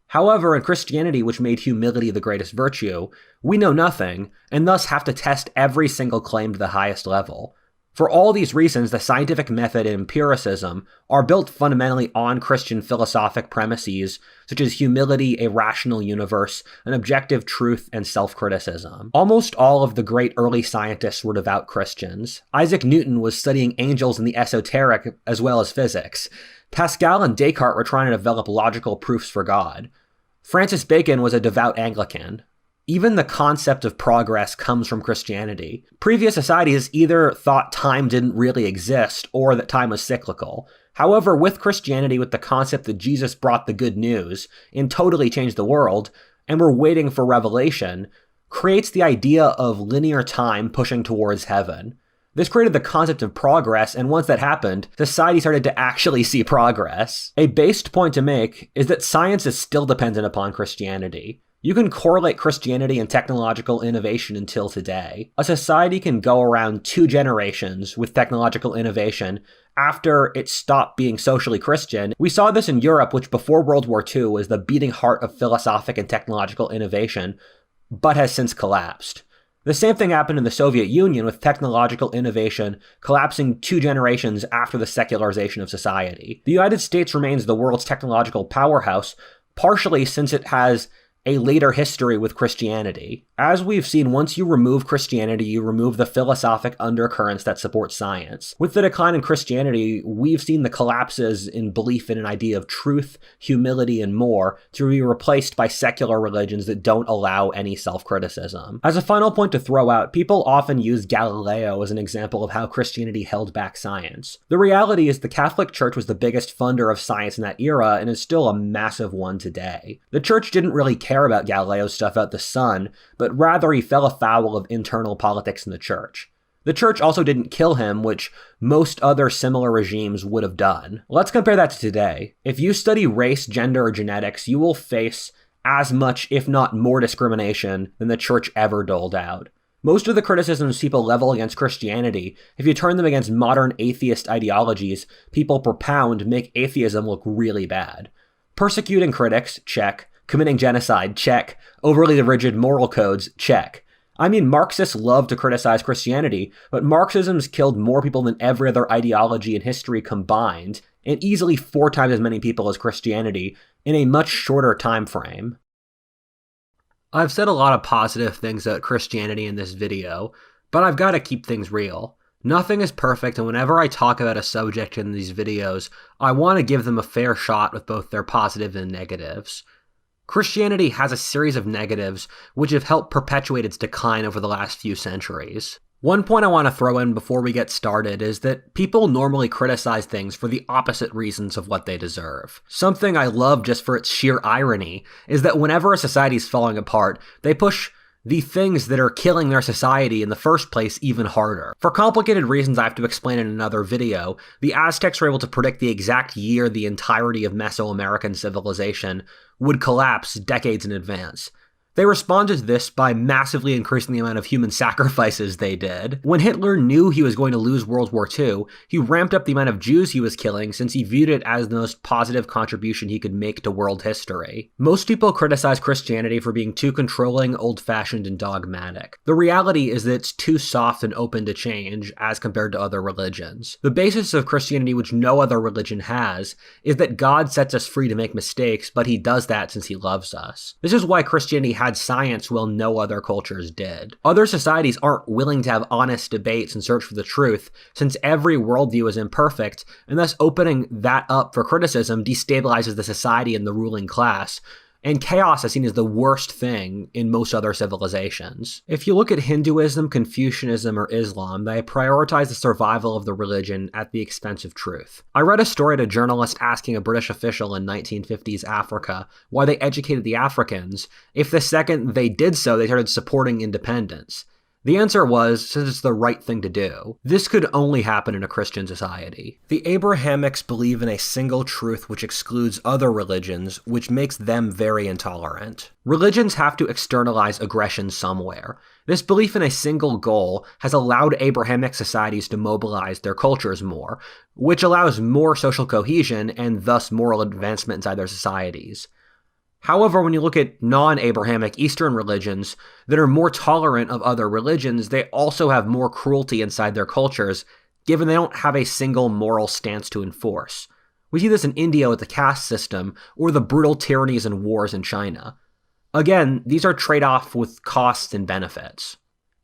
S1: However, in Christianity, which made humility the greatest virtue, we know nothing, and thus have to test every single claim to the highest level. For all these reasons, the scientific method and empiricism are built fundamentally on Christian philosophic premises, such as humility, a rational universe, an objective truth, and self-criticism. Almost all of the great early scientists were devout Christians. Isaac Newton was studying angels and the esoteric as well as physics. Pascal and Descartes were trying to develop logical proofs for God. Francis Bacon was a devout Anglican. Even the concept of progress comes from Christianity. Previous societies either thought time didn't really exist or that time was cyclical. However, with Christianity, with the concept that Jesus brought the good news and totally changed the world, and we're waiting for revelation, creates the idea of linear time pushing towards heaven. This created the concept of progress, and once that happened, society started to actually see progress. A based point to make is that science is still dependent upon Christianity. You can correlate Christianity and technological innovation until today. A society can go around 2 generations with technological innovation after it stopped being socially Christian. We saw this in Europe, which before World War II was the beating heart of philosophic and technological innovation, but has since collapsed. The same thing happened in the Soviet Union, with technological innovation collapsing 2 generations after the secularization of society. The United States remains the world's technological powerhouse, partially since it has a later history with Christianity. As we've seen, once you remove Christianity, you remove the philosophic undercurrents that support science. With the decline in Christianity, we've seen the collapses in belief in an idea of truth, humility, and more to be replaced by secular religions that don't allow any self-criticism. As a final point to throw out, people often use Galileo as an example of how Christianity held back science. The reality is the Catholic Church was the biggest funder of science in that era and is still a massive one today. The Church didn't really care about Galileo's stuff about the sun, but rather he fell afoul of internal politics in the church. The church also didn't kill him, which most other similar regimes would have done. Let's compare that to today. If you study race, gender, or genetics, you will face as much, if not more, discrimination than the church ever doled out. Most of the criticisms people level against Christianity, if you turn them against modern atheist ideologies people propound, make atheism look really bad. Persecuting critics, check. Committing genocide, check. Overly rigid moral codes, check. I mean, Marxists love to criticize Christianity, but Marxism's killed more people than every other ideology in history combined, and easily 4 times as many people as Christianity, in a much shorter time frame. I've said a lot of positive things about Christianity in this video, but I've got to keep things real. Nothing is perfect, and whenever I talk about a subject in these videos, I want to give them a fair shot with both their positives and negatives. Christianity has a series of negatives which have helped perpetuate its decline over the last few centuries. One point I want to throw in before we get started is that people normally criticize things for the opposite reasons of what they deserve. Something I love just for its sheer irony is that whenever a society is falling apart, they push the things that are killing their society in the first place even harder. For complicated reasons I have to explain in another video, the Aztecs were able to predict the exact year the entirety of Mesoamerican civilization would collapse decades in advance. They responded to this by massively increasing the amount of human sacrifices they did. When Hitler knew he was going to lose World War II, he ramped up the amount of Jews he was killing since he viewed it as the most positive contribution he could make to world history. Most people criticize Christianity for being too controlling, old-fashioned, and dogmatic. The reality is that it's too soft and open to change as compared to other religions. The basis of Christianity, which no other religion has, is that God sets us free to make mistakes, but he does that since he loves us. This is why Christianity had science while no other cultures did. Other societies aren't willing to have honest debates and search for the truth, since every worldview is imperfect, and thus opening that up for criticism destabilizes the society and the ruling class, and chaos is seen as the worst thing in most other civilizations. If you look at Hinduism, Confucianism, or Islam, they prioritize the survival of the religion at the expense of truth. I read a story to a journalist asking a British official in 1950s Africa why they educated the Africans if the second they did so, they started supporting independence. The answer was, since it's the right thing to do. This could only happen in a Christian society. The Abrahamics believe in a single truth which excludes other religions, which makes them very intolerant. Religions have to externalize aggression somewhere. This belief in a single goal has allowed Abrahamic societies to mobilize their cultures more, which allows more social cohesion and thus moral advancement inside their societies. However, when you look at non-Abrahamic Eastern religions that are more tolerant of other religions, they also have more cruelty inside their cultures, given they don't have a single moral stance to enforce. We see this in India with the caste system, or the brutal tyrannies and wars in China. Again, these are trade-off with costs and benefits.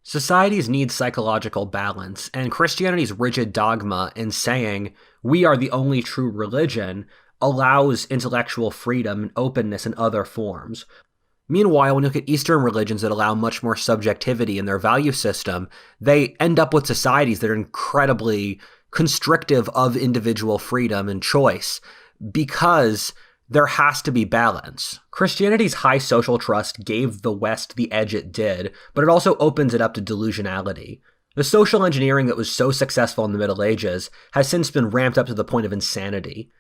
S1: Societies need psychological balance, and Christianity's rigid dogma in saying, "We are the only true religion," allows intellectual freedom and openness in other forms. Meanwhile, when you look at Eastern religions that allow much more subjectivity in their value system, they end up with societies that are incredibly constrictive of individual freedom and choice, because there has to be balance. Christianity's high social trust gave the West the edge it did, but it also opens it up to delusionality. The social engineering that was so successful in the Middle Ages has since been ramped up to the point of insanity.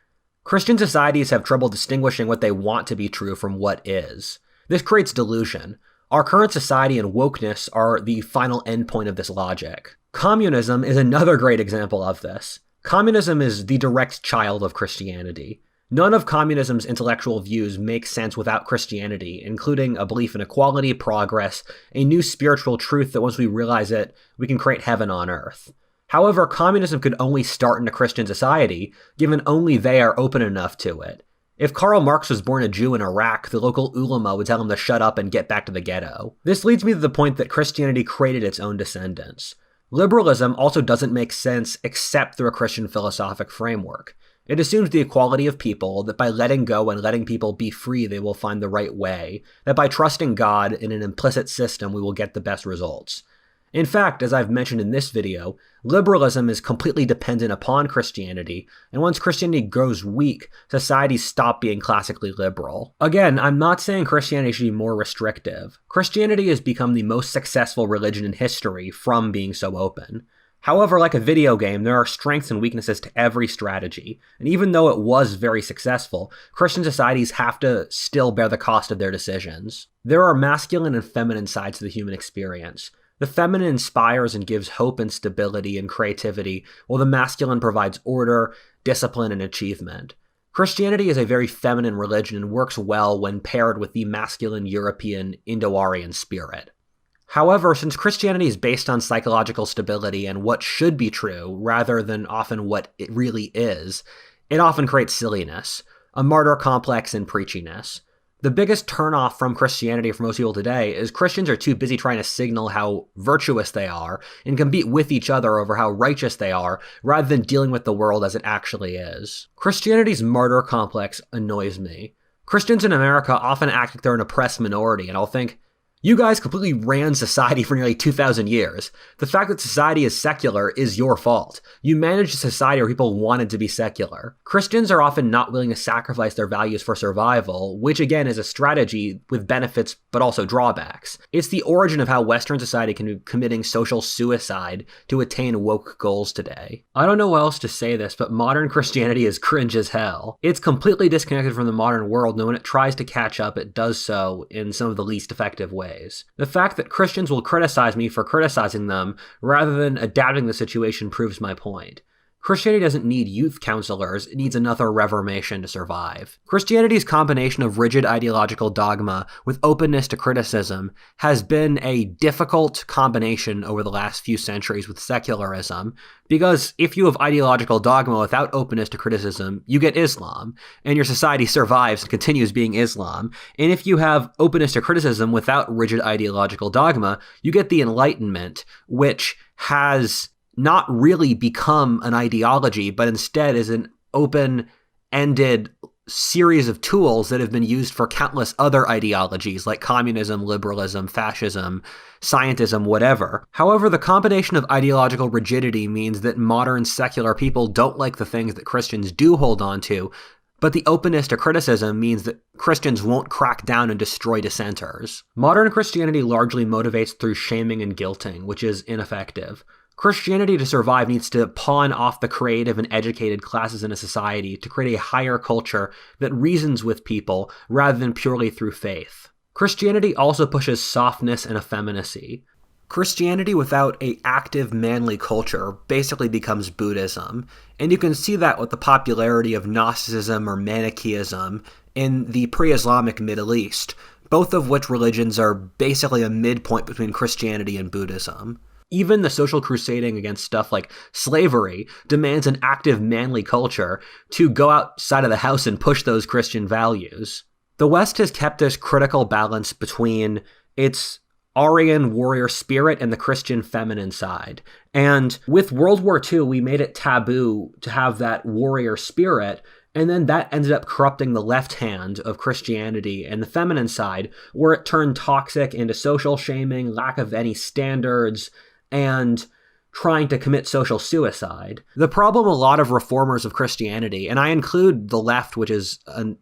S1: Christian societies have trouble distinguishing what they want to be true from what is. This creates delusion. Our current society and wokeness are the final endpoint of this logic. Communism is another great example of this. Communism is the direct child of Christianity. None of communism's intellectual views make sense without Christianity, including a belief in equality, progress, a new spiritual truth that once we realize it, we can create heaven on earth. However, communism could only start in a Christian society, given only they are open enough to it. If Karl Marx was born a Jew in Iraq, the local ulama would tell him to shut up and get back to the ghetto. This leads me to the point that Christianity created its own descendants. Liberalism also doesn't make sense except through a Christian philosophic framework. It assumes the equality of people, that by letting go and letting people be free, they will find the right way, that by trusting God in an implicit system, we will get the best results. In fact, as I've mentioned in this video, liberalism is completely dependent upon Christianity, and once Christianity grows weak, societies stop being classically liberal. Again, I'm not saying Christianity should be more restrictive. Christianity has become the most successful religion in history from being so open. However, like a video game, there are strengths and weaknesses to every strategy, and even though it was very successful, Christian societies have to still bear the cost of their decisions. There are masculine and feminine sides to the human experience. The feminine inspires and gives hope and stability and creativity, while the masculine provides order, discipline, and achievement. Christianity is a very feminine religion and works well when paired with the masculine European Indo-Aryan spirit. However, since Christianity is based on psychological stability and what should be true, rather than often what it really is, it often creates silliness, a martyr complex, and preachiness. The biggest turnoff from Christianity for most people today is Christians are too busy trying to signal how virtuous they are and compete with each other over how righteous they are, rather than dealing with the world as it actually is. Christianity's martyr complex annoys me. Christians in America often act like they're an oppressed minority, and I'll think, you guys completely ran society for nearly 2,000 years. The fact that society is secular is your fault. You managed a society where people wanted to be secular. Christians are often not willing to sacrifice their values for survival, which again is a strategy with benefits but also drawbacks. It's the origin of how Western society can be committing social suicide to attain woke goals today. I don't know how else to say this, but modern Christianity is cringe as hell. It's completely disconnected from the modern world, and when it tries to catch up, it does so in some of the least effective ways. The fact that Christians will criticize me for criticizing them rather than adapting the situation proves my point. Christianity doesn't need youth counselors, it needs another reformation to survive. Christianity's combination of rigid ideological dogma with openness to criticism has been a difficult combination over the last few centuries with secularism, because if you have ideological dogma without openness to criticism, you get Islam, and your society survives and continues being Islam. And if you have openness to criticism without rigid ideological dogma, you get the Enlightenment, which has not really become an ideology, but instead is an open-ended series of tools that have been used for countless other ideologies like communism, liberalism, fascism, scientism, whatever. However, the combination of ideological rigidity means that modern secular people don't like the things that Christians do hold on to, But the openness to criticism means that Christians won't crack down and destroy dissenters. Modern Christianity largely motivates through shaming and guilting, which is ineffective. Christianity to survive needs to pawn off the creative and educated classes in a society to create a higher culture that reasons with people rather than purely through faith. Christianity also pushes softness and effeminacy. Christianity without an active manly culture basically becomes Buddhism, and you can see that with the popularity of Gnosticism or Manichaeism in the pre-Islamic Middle East, both of which religions are basically a midpoint between Christianity and Buddhism. Even the social crusading against stuff like slavery demands an active manly culture to go outside of the house and push those Christian values. The West has kept this critical balance between its Aryan warrior spirit and the Christian feminine side. And with World War II, we made it taboo to have that warrior spirit, and then that ended up corrupting the left hand of Christianity and the feminine side, where it turned toxic into social shaming, lack of any standards, and trying to commit social suicide. The problem a lot of reformers of Christianity, and I include the left, which is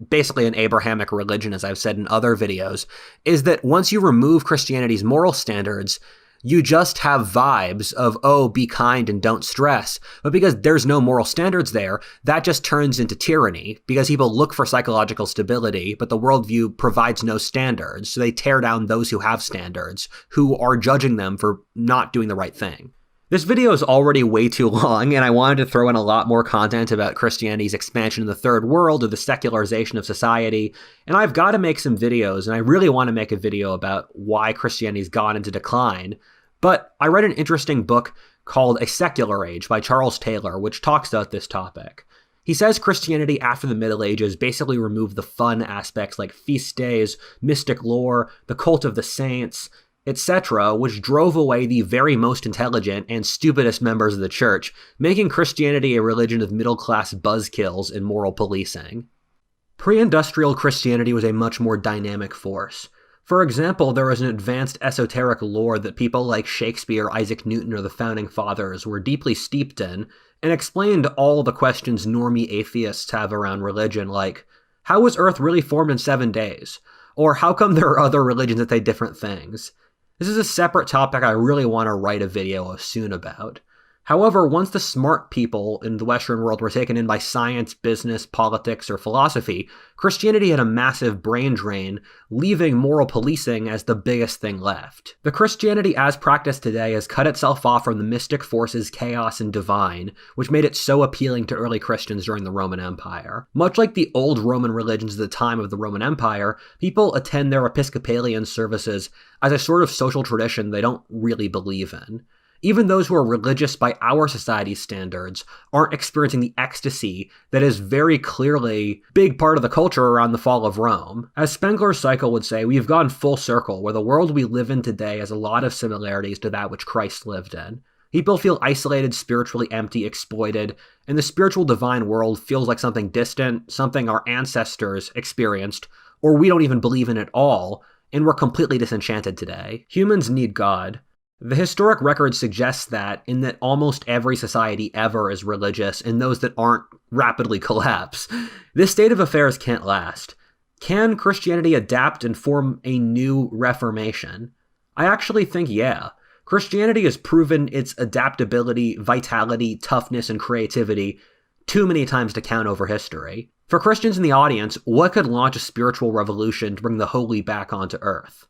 S1: basically an Abrahamic religion, as I've said in other videos, is that once you remove Christianity's moral standards, you just have vibes of, oh, be kind and don't stress. But because there's no moral standards there, that just turns into tyranny, because people look for psychological stability, but the worldview provides no standards. So they tear down those who have standards, who are judging them for not doing the right thing. This video is already way too long, and I wanted to throw in a lot more content about Christianity's expansion in the third world or the secularization of society, and I've got to make some videos, and I really want to make a video about why Christianity's gone into decline. But I read an interesting book called A Secular Age by Charles Taylor, which talks about this topic. He says Christianity after the Middle Ages basically removed the fun aspects like feast days, mystic lore, the cult of the saints, etc., which drove away the very most intelligent and stupidest members of the church, making Christianity a religion of middle-class buzzkills and moral policing. Pre-industrial Christianity was a much more dynamic force. For example, there was an advanced esoteric lore that people like Shakespeare, Isaac Newton, or the Founding Fathers were deeply steeped in, and explained all the questions normie atheists have around religion, like, how was Earth really formed in 7 days? Or how come there are other religions that say different things? This is a separate topic I really want to write a video soon about. However, once the smart people in the Western world were taken in by science, business, politics, or philosophy, Christianity had a massive brain drain, leaving moral policing as the biggest thing left. The Christianity as practiced today has cut itself off from the mystic forces, chaos, and divine, which made it so appealing to early Christians during the Roman Empire. Much like the old Roman religions at the time of the Roman Empire, people attend their Episcopalian services as a sort of social tradition they don't really believe in. Even those who are religious by our society's standards aren't experiencing the ecstasy that is very clearly a big part of the culture around the fall of Rome. As Spengler's cycle would say, we've gone full circle, where the world we live in today has a lot of similarities to that which Christ lived in. People feel isolated, spiritually empty, exploited, and the spiritual divine world feels like something distant, something our ancestors experienced, or we don't even believe in at all, and we're completely disenchanted today. Humans need God. The historic record suggests that, in that almost every society ever is religious, and those that aren't rapidly collapse. This state of affairs can't last. Can Christianity adapt and form a new reformation? I actually think yeah. Christianity has proven its adaptability, vitality, toughness, and creativity too many times to count over history. For Christians in the audience, what could launch a spiritual revolution to bring the holy back onto earth?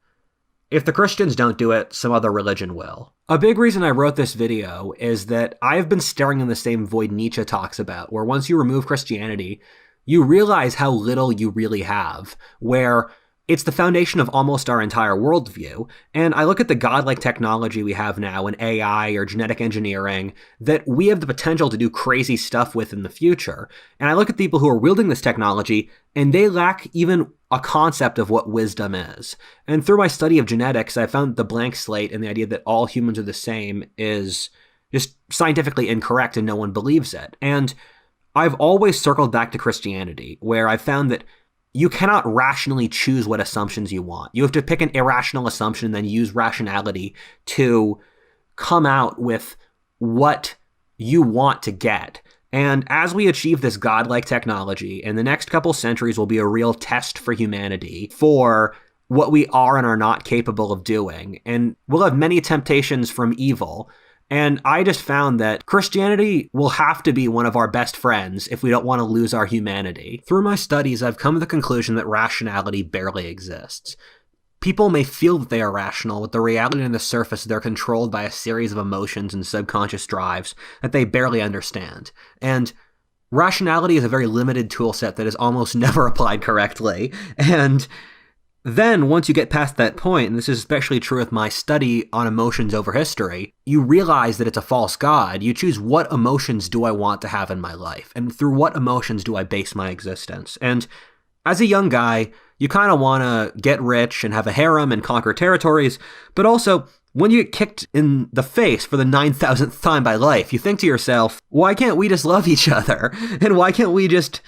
S1: If the Christians don't do it, some other religion will. A big reason I wrote this video is that I've been staring in the same void Nietzsche talks about, where once you remove Christianity, you realize how little you really have, where it's the foundation of almost our entire worldview. And I look at the godlike technology we have now in AI or genetic engineering that we have the potential to do crazy stuff with in the future. And I look at people who are wielding this technology and they lack even a concept of what wisdom is. And through my study of genetics, I found the blank slate and the idea that all humans are the same is just scientifically incorrect and no one believes it. And I've always circled back to Christianity, where I found that you cannot rationally choose what assumptions you want. You have to pick an irrational assumption and then use rationality to come out with what you want to get. And as we achieve this godlike technology, in the next couple centuries will be a real test for humanity for what we are and are not capable of doing. And we'll have many temptations from evil. And I just found that Christianity will have to be one of our best friends if we don't want to lose our humanity. Through my studies, I've come to the conclusion that rationality barely exists. People may feel that they are rational, but the reality on the surface, they're controlled by a series of emotions and subconscious drives that they barely understand. And rationality is a very limited tool set that is almost never applied correctly. And then, once you get past that point, and this is especially true with my study on emotions over history, you realize that it's a false god. You choose, what emotions do I want to have in my life? And through what emotions do I base my existence? And as a young guy, you kind of want to get rich and have a harem and conquer territories, but also, when you get kicked in the face for the 9,000th time by life, you think to yourself, why can't we just love each other? And why can't we just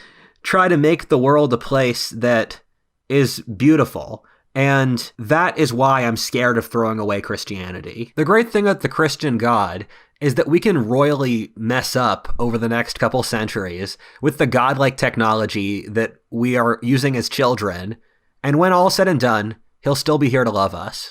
S1: try to make the world a place that is beautiful? And that is why I'm scared of throwing away Christianity. The great thing about the Christian God is that we can royally mess up over the next couple centuries with the godlike technology that we are using as children, and when all said and done, he'll still be here to love us.